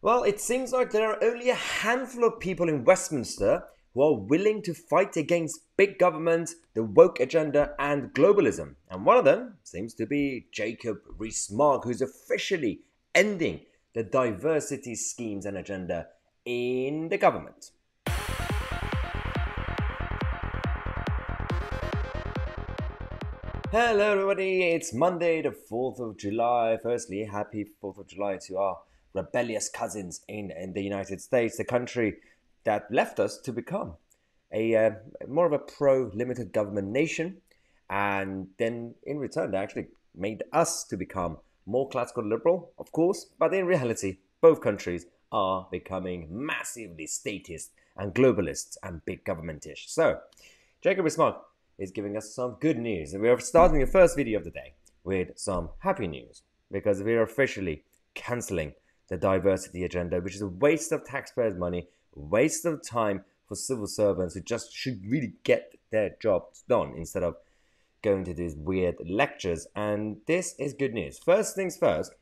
Well, it seems like there are only a handful of people in Westminster who are willing to fight against big government, the woke agenda, and globalism. And one of them seems to be Jacob Rees-Mogg, who's officially ending the diversity schemes and agenda in the government. Hello everybody, it's Monday the 4th of July. Firstly, happy 4th of July to our rebellious cousins in the United States, the country that left us to become a more of a pro-limited government nation, and then in return they actually made us to become more classical liberal, of course, but in reality both countries are becoming massively statist and globalists and big governmentish. So Jacob Rees-Mogg is giving us some good news, and we are starting the first video of the day with some happy news, because we are officially cancelling the diversity agenda, which is a waste of taxpayers' money, waste of time for civil servants who just should really get their jobs done instead of going to these weird lectures. And this is good news. First things first,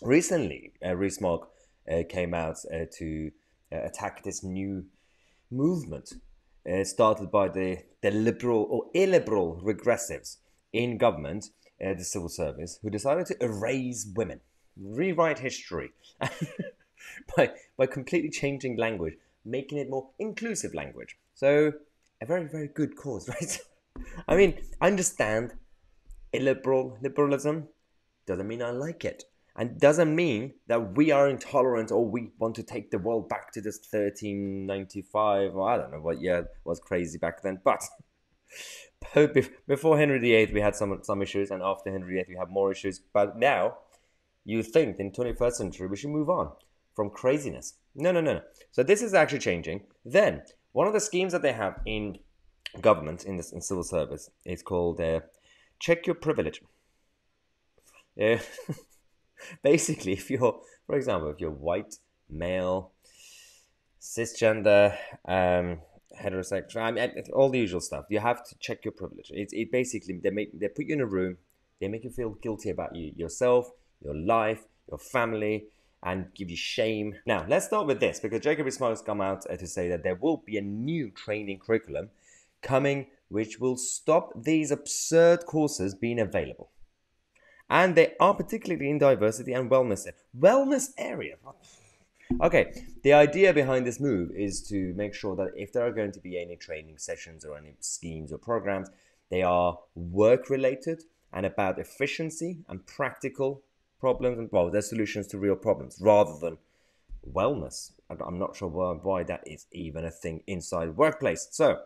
recently Rees-Mogg came out to attack this new movement started by the liberal or illiberal regressives in government, the civil service, who decided to erase women, rewrite history by completely changing language, making it more inclusive language. So a very, very good cause, right? I mean, I understand liberalism doesn't mean I like it, and doesn't mean that we are intolerant or we want to take the world back to this 1395, or I don't know what year was crazy back then. But before Henry VIII we had some issues, and after Henry VIII we have more issues. But now you think in 21st century we should move on from craziness. No. So this is actually changing. Then one of the schemes that they have in government, in civil service, is called check your privilege. Basically, if you're, for example, if you're white, male, cisgender, heterosexual, I mean, all the usual stuff, you have to check your privilege. It basically, they put you in a room, they make you feel guilty about yourself, your life, your family, and give you shame. Now, let's start with this, because Jacob Rees-Mogg has come out to say that there will be a new training curriculum coming, which will stop these absurd courses being available. And they are particularly in diversity and wellness area. Okay, the idea behind this move is to make sure that if there are going to be any training sessions or any schemes or programs, they are work-related and about efficiency and practical problems, and well, their solutions to real problems, rather than wellness. I'm not sure why that is even a thing inside the workplace. So,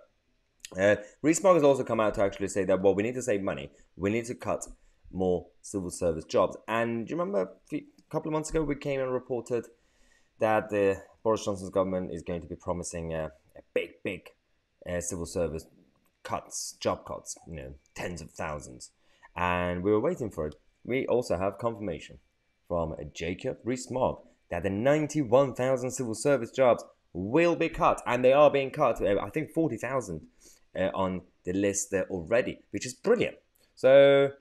Rees-Mogg has also come out to actually say that, well, we need to save money, we need to cut more civil service jobs. And do you remember a couple of months ago we came and reported that the Boris Johnson's government is going to be promising a big civil service cuts, job cuts, tens of thousands, and we were waiting for it. We also have confirmation from Jacob Rees-Mogg that the 91,000 civil service jobs will be cut, and they are being cut. I think 40,000 on the list there already, which is brilliant. So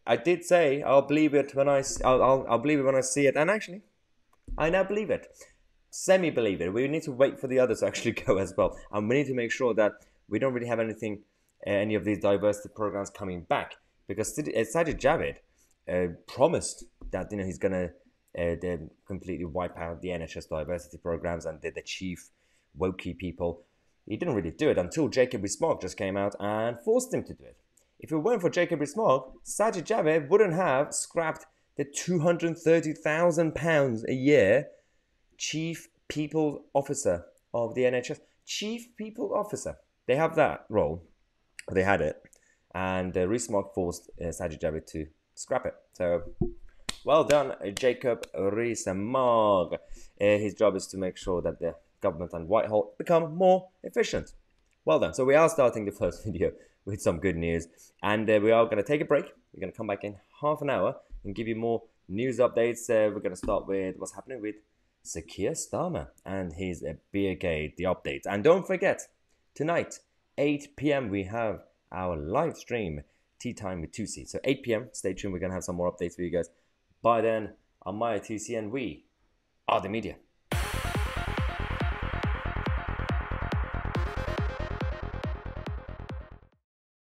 I did say I'll believe it when I'll believe it when I see it, and actually, I now believe it. Semi-believe it. We need to wait for the others to actually go as well, and we need to make sure that we don't really have any of these diversity programs coming back, because Sajid Javid promised that he's gonna completely wipe out the NHS diversity programs and the chief wokey people. He didn't really do it until Jacob Rees-Mogg just came out and forced him to do it. If it weren't for Jacob Rees-Mogg, Sajid Javid wouldn't have scrapped the £230,000 a year Chief People Officer of the NHS. Chief People Officer. They have that role. They had it. And Rees-Mogg forced Sajid Javid to scrap it. So, well done, Jacob Rees-Mogg. His job is to make sure that the government and Whitehall become more efficient. Well done. So we are starting the first video with some good news, and we are going to take a break. We're going to come back in half an hour and give you more news updates. We're going to start with what's happening with Sir Keir Starmer and his Beergate, the updates. And don't forget, tonight, 8 p.m, we have our live stream, Tea Time with Tousi. So 8 p.m, stay tuned. We're going to have some more updates for you guys. By then, I'm Maya Tousi, and we are the media.